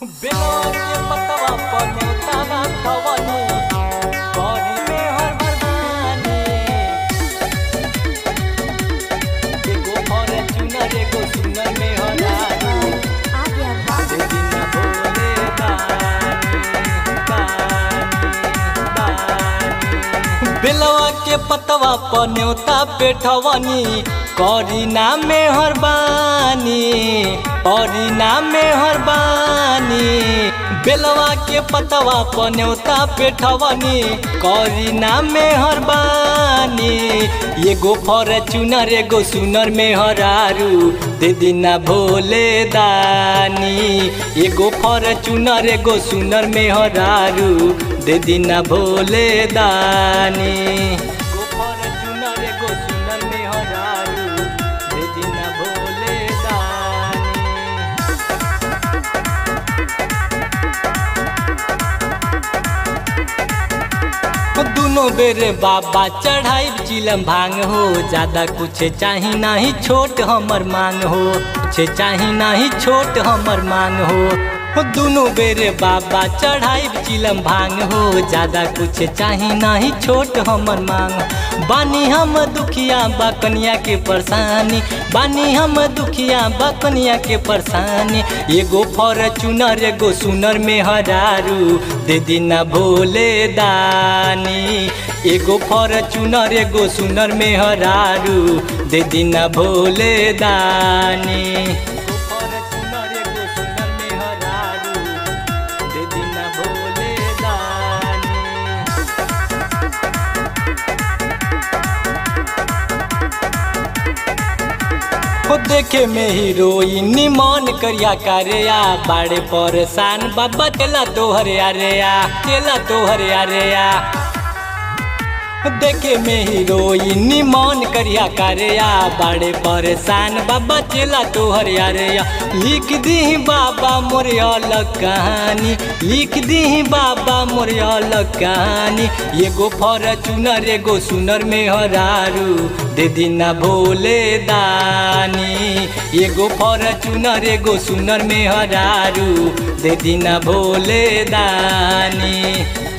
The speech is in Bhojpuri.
बेलवा के पतवा पर न्योता खवनी करी में हर मर्दानी एगो फॉर्च्यूनर एगो सुनर में हरानी दे दिन भोले दानी बेलवा के पतवा पर न्योता पेठवनी करी नाम में हरबानी करी नाम में हरबानी बेलवा के पतवा पर न्योता पेठवनी करी नाम में हरबानी एगो फॉर्च्यूनर एगो सुनर में हरारू दे दिना भोले दानी एगो फॉर्च्यूनर एगो सुनर में हरारू दे दिना भोले दानी एगो फॉर्च्यूनर एगो सुनर में हरारू दे दिना भोले दोनों बेरे बाबा चढ़ाई चिलम भांग हो ज्यादा कुछ चाही नहीं छोट हमर मांग हो कुछ चाही नहीं छोट हमर मांग हो दोनों बेरे बाबा चढ़ाई चिलम भांग हो ज्यादा कुछ चाही नहीं छोट हमर मांग बानी हम दुखिया बकनिया के परेशानी बानी हम दुखिया बकनिया के परेशानी एगो फॉर्च्यूनर एगो सुनर में हरारू दे दिना भोले दानी एगो फॉर्च्यूनर एगो सुनर में हरारू दे दिना भोले दानी एगो फॉर्च्यूनर एगो सुनर में हरारू दे दिना भोले दानी देखे में हीरोइन निमन करिया करिया बाड़े परेशान बाबा चला तोहरे आरेया चला तोहरे आरेया देखे में हीरोइन निमन करिया करिया बाड़े परेशान बाबा चला तोहरे आरेया लिख दी बाबा मोरे अलग कहानी लिख दी बाबा मोरे अलग कहानी एगो फॉर्च्यूनर एगो सुनर में हरारू दे दिना भोले दानी एगो फॉर्च्यूनर एगो सुनर में हरारू दे दिना भोले दानी।